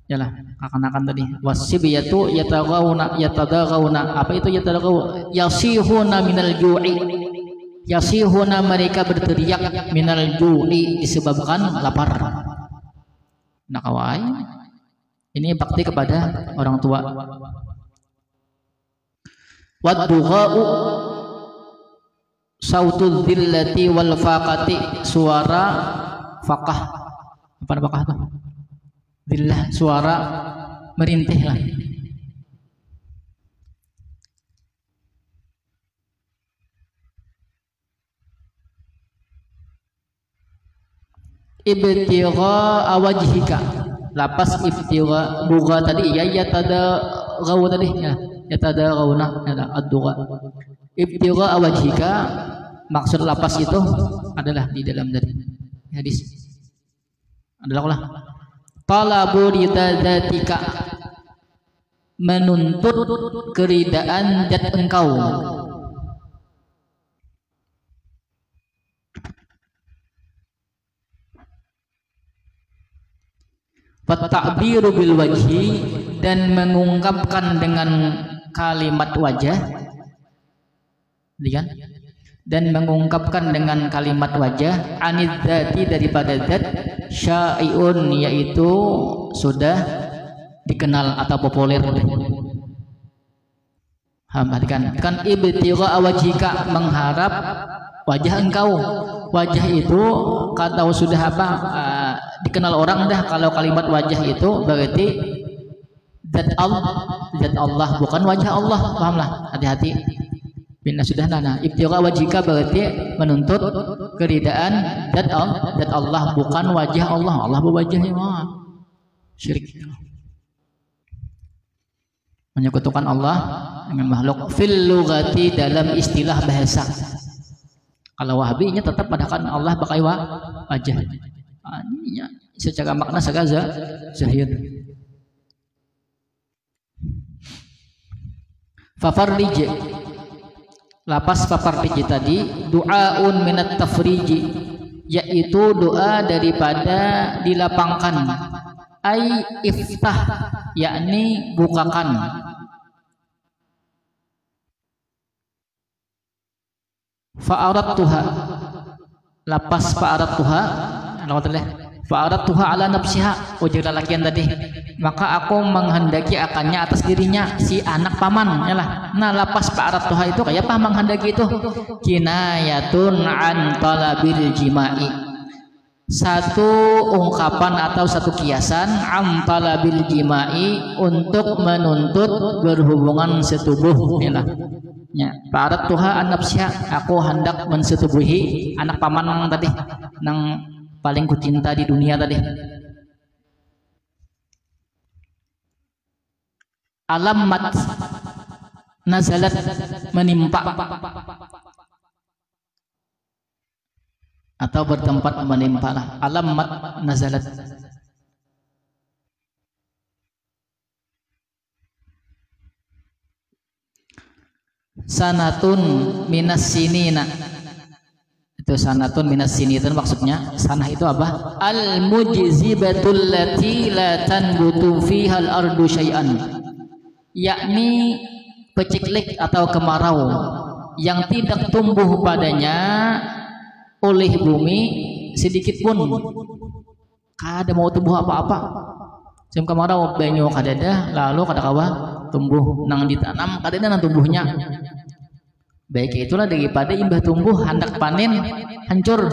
ialah akan tadi wasibiyatu yatadaghawna. Apa itu yatadaghawna? Yasihuna minal ju'i, yasihuna mereka berteriak minal ju'i disebabkan lapar. Nakawai ini bakti kepada orang tua. Waddugha'u sautul dhillati wal faqati, suara faqah. Apa faqah itu? Dhillah, suara merintih lah. Ibtigha wajhika, lapas ibtigha dugha tadi ya tadaghaw tadi ya tadaghawna ad-dugha. Ibtigha wajhika, maksud lapas itu adalah di dalam dari hadis adalah talabu ridadatika, menuntut keridaan zat engkau. Ta'biru bil wajhi, dan mengungkapkan dengan kalimat wajah, kan? Dan mengungkapkan dengan kalimat wajah anidzati, daripada zat, syai'un, yaitu sudah dikenal atau populer. Perhatikan kan, ibtigha wajhika, mengharap wajah engkau. Wajah itu kalau sudah apa dikenal orang dah. Kalau kalimat wajah itu berarti zat Allah, bukan wajah Allah. Pahamlah, hati-hati. Bina sudah nana. Ibtigha wajhika berarti menuntut keridaan zat Allah, bukan wajah Allah. Allah berwajah ya, syirik. Menyekutukan Allah dengan makhluk. Fil lughati, dalam istilah bahasa. Kalau Wahabinya tetap padakan Allah pakai wajah. Ini secara makna secara zahir. Fafarrij, lapas fafarrij tadi du'aun minat tafriji, yaitu doa daripada dilapangkan. Ai iftah, yakni bukakan. Fa'aradtuha, lapas fa'aradtuha, fa'aradtuha ala nafsiha, ujar lelakian tadi, maka aku menghendaki akannya atas dirinya, si anak paman yalah. Nah, lapas fa'aradtuha itu kayak apa menghendaki itu? Kinayatun an talabil jima'i, satu ungkapan atau satu kiasan an talabil jima'i, untuk menuntut berhubungan setubuh yalah. Ya, parat tuha an nafsiha, aku hendak mensetubuhi anak paman nang tadi, nang paling kucinta di dunia tadi. Alamat nazalat, menimpa atau bertempat menimpa lah. Alamat nazalat. Sanatun minas sinina, itu sanatun minas sini itu maksudnya sanah itu apa? Al mujzibatul lati la tanbutu fiha al ardu syai'an, yakni peciklik atau kemarau yang tidak tumbuh padanya oleh bumi sedikit pun. Kada mau tumbuh apa-apa. Sim kemarau banyu kadada, lalu kada kawa tumbuh nang ditanam kadada nang tumbuhnya. Baik itulah daripada imbah tumbuh hendak panen hancur.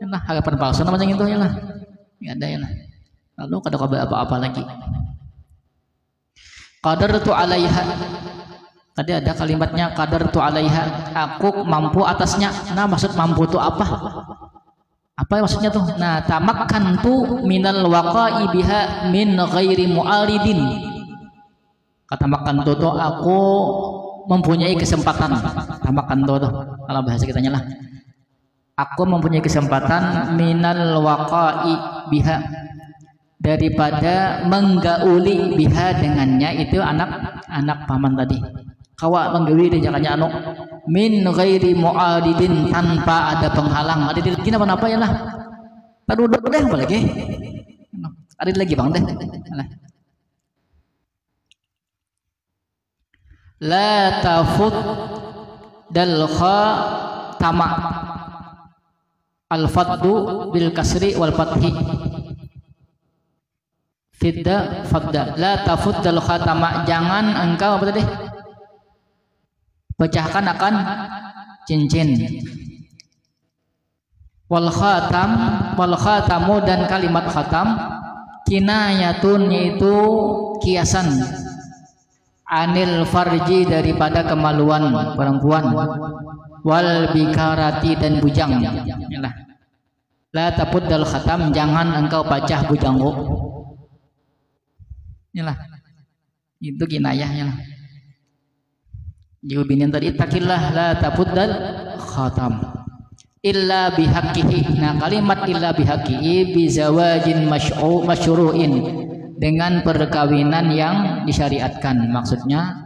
Nah, harapan palsu namanya itu ya lah. Enggak ada ya lah. Lalu kada kabar apa-apa lagi. Qadartu 'alaiha. Tadi ada kalimatnya qadartu 'alaiha, aku mampu atasnya. Nah, maksud mampu itu apa? Apa maksudnya tuh? Nah, tamakkantu minal waqa'i biha min ghairi mu'aridin. Kata makan tuh aku mempunyai kesempatan. tamakan tuh kalau bahasa kitanya lah. Aku mempunyai kesempatan minal waqa'i biha, daripada menggauli biha dengannya, itu anak paman tadi. Kawa menggauli dia jangannya anu min ghairi mu'adidin, tanpa ada penghalang. Ada lagi apa ya lah. Tadu deh apa lagi? Ada lagi bang deh. La tafut dal kha tama, al faddu bil kasri wal fathi, fidda fadda. La tafut dal kha tama, jangan engkau apa tadi? Pecahkan akan cincin. Wal khatam, wal khatamu, dan kalimat khatam kinayatun, yaitu kiasan, anil farji, daripada kemaluan perempuan, wal bikarati, dan bujang. Yalah. La tapuddal khatam, jangan engkau pacah bujangmu. Yalah. Itu kinayahnya. Jawabin tadi, takillah la tapuddal khatam illa bihaqqihi. Nah, kalimat illa bihaqqihi bizawajin masyru'in, dengan perkawinan yang disyariatkan, maksudnya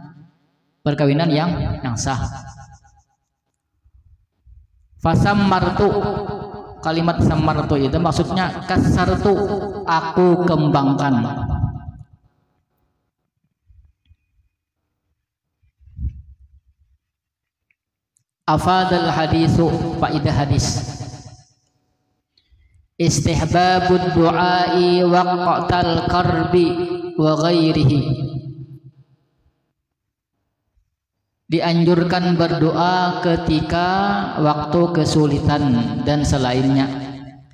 perkawinan yang sah. Fasammartu, kalimat samartu itu maksudnya kasartu, aku kembangkan. Afadal hadisu, faidah hadis. Istihbabud du'ai waqtal karbi wa ghairihi, dianjurkan berdoa ketika waktu kesulitan dan selainnya.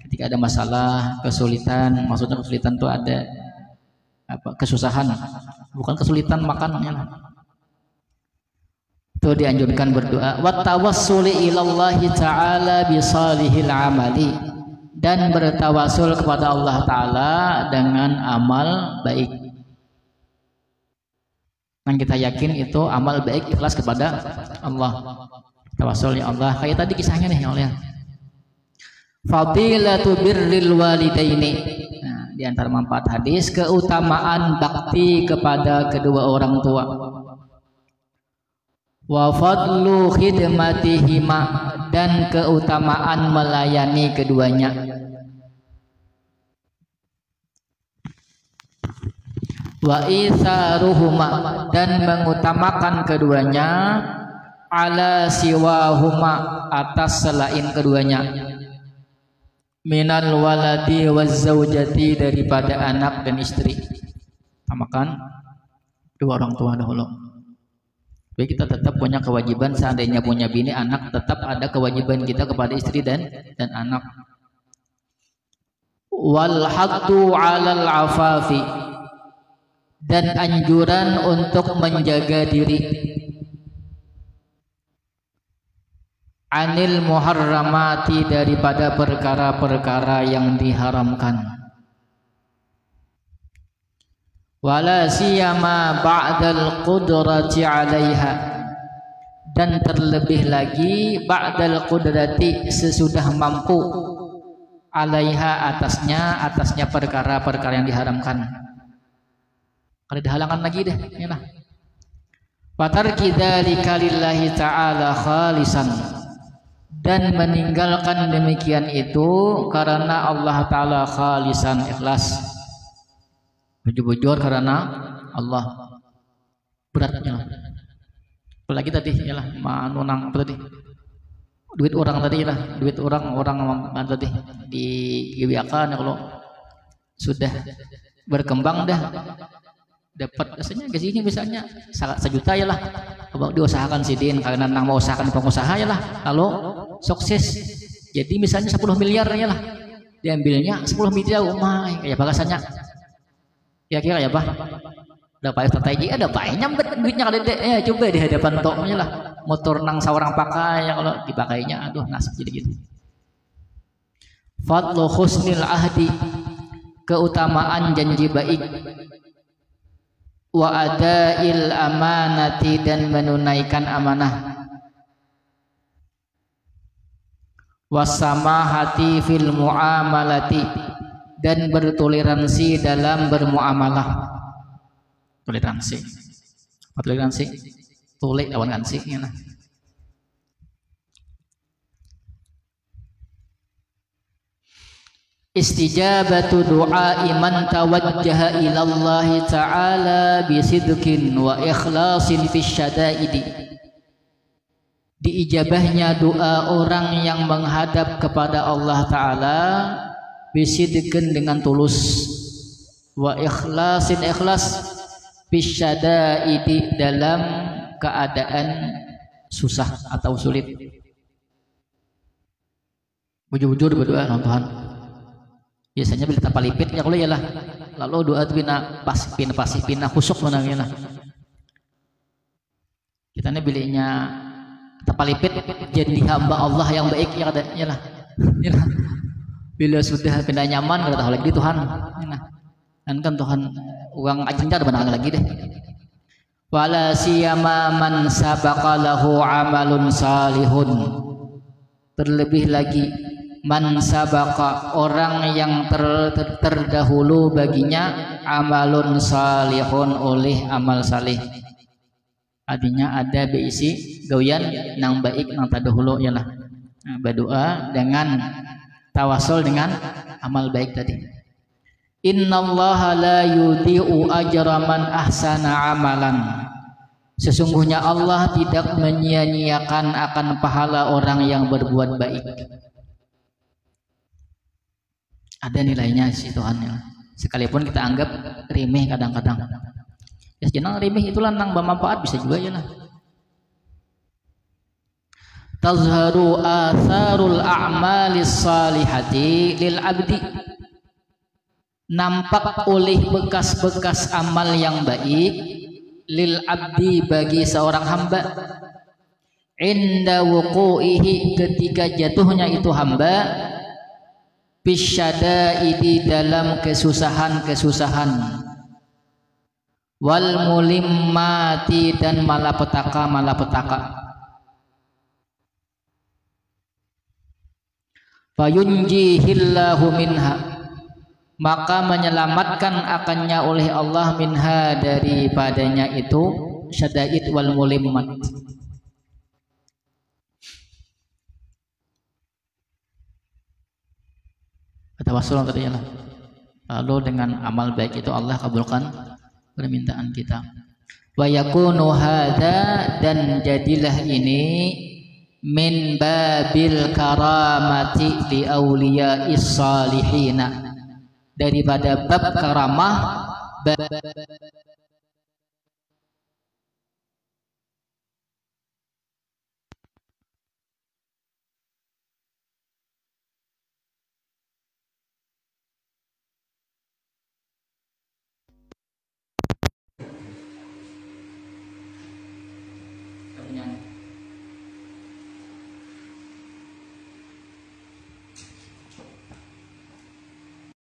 Ketika ada masalah, kesulitan, maksudnya kesulitan itu ada apa? Kesusahan, bukan kesulitan makannya lah. Itu dianjurkan berdoa. Wa tawassuli ilallahi ta'ala bi salihil amali, dan bertawasul kepada Allah Ta'ala dengan amal baik. Yang kita yakin itu amal baik, ikhlas kepada Allah. Tawasul ya Allah, kayak tadi kisahnya nih ya Allah. Fadilatu birril walidaini. Nah, di antara manfaat hadis, keutamaan bakti kepada kedua orang tua. Wa fadlu khidmatihima, dan keutamaan melayani keduanya. Wa itharuhuma, dan mengutamakan keduanya, ala siwahuma, atas selain keduanya, minal waladi waz zaujati, daripada anak dan istri. Utamakan dua orang tua dahulu. Jadi kita tetap punya kewajiban, seandainya punya bini anak, tetap ada kewajiban kita kepada istri dan anak. Wal haddu 'alal afafi, dan anjuran untuk menjaga diri, anil muharramati, daripada perkara-perkara yang diharamkan. Wala siyama ba'dal qudrati 'alaiha, dan terlebih lagi ba'dal qudrati, sesudah mampu, 'alaiha, atasnya perkara-perkara yang diharamkan. Kalau dihalangan lagi deh, inilah. Fatarki dzalika lillahi ta'ala khalisan, dan meninggalkan demikian itu karena Allah Ta'ala khalisan, ikhlas, bujur-bujur karena Allah. Beratnya apalagi tadi yalah manunang apa tadi, duit orang tadi lah, duit orang tadi digibiakan ya. Kalau sudah berkembang dah dapat rasanya ke sini misalnya 1 juta ya lah, diusahakan sidin karena nang mau usahakan pengusaha ya lah, lalu sukses jadi misalnya 10 miliar ya lah, diambilnya 10 miliar kayak bagasannya kira-kira ya Pak, udah pakai strategi, ada banyak duitnya kalau ya coba di hadapan toknya lah, motor nang seorang pakai ya, kalau dipakainya aduh nasib jadi gitu. Fadlu husnil ahdi, keutamaan janji baik, wa adail amanati, dan menunaikan amanah, wasamahati fil muamalati, dan bertoleransi dalam bermuamalah. Toleransi. Apa toleransi? Tolek lawan kansi. Istijabatu du'ai man tawajjaha ila Allah ta'ala bisidqin wa ikhlasin fi syada'idi. Diijabahnya doa orang yang menghadap kepada Allah Ta'ala bisidqin dengan tulus, wa ikhlasin ikhlas fi syada'idi dalam keadaan susah atau sulit. Bujur-bujur berdoa sama Tuhan. Biasanya bila tapalipit ya kalau ialah lalu doa tu pina pasih pina khusuk menangnya lah. Kita ni bilinya tapalipit jadi hamba Allah yang baik ya katanya lah. Bila sudah pindah nyaman kata lagi Tuhan. Dan kan Tuhan uang ajenjar benang lagi deh. Wala siyama man sabaqa lahu amalun salihun. Terlebih lagi man sabaqa, orang yang terdahulu baginya amalun salihun oleh amal salih. Artinya ada beisi gawian nang baik nang terdahulu ialah berdoa dengan tawasul dengan amal baik tadi. Innallaha la yudhi'u ajra man ahsana amalan. Sesungguhnya Allah tidak menyia-nyiakan akan pahala orang yang berbuat baik. Ada nilainya si Tuhan ya. Sekalipun kita anggap remeh kadang-kadang. Ya jenang remeh itulah nang bermanfaat bisa juga ya lah. Tazharu atharul a'malis salihati lil abdi. Nampak oleh bekas-bekas amal yang baik lil abdi bagi seorang hamba, inda wuqu'ihi ketika jatuhnya itu hamba, bisyadaidi dalam kesusahan-kesusahan, wal mulimmati dan malapetaka-malapetaka. Fayunjihillahu minha, maka menyelamatkan akannya oleh Allah minha daripadanya itu syadaid wal mulimmat. Tawassul tadi ya. Lalu dengan amal baik itu Allah kabulkan permintaan kita. Wa yakunu hadza, dan jadilah ini min babil karamati li auliya'is salihina, daripada bab karamah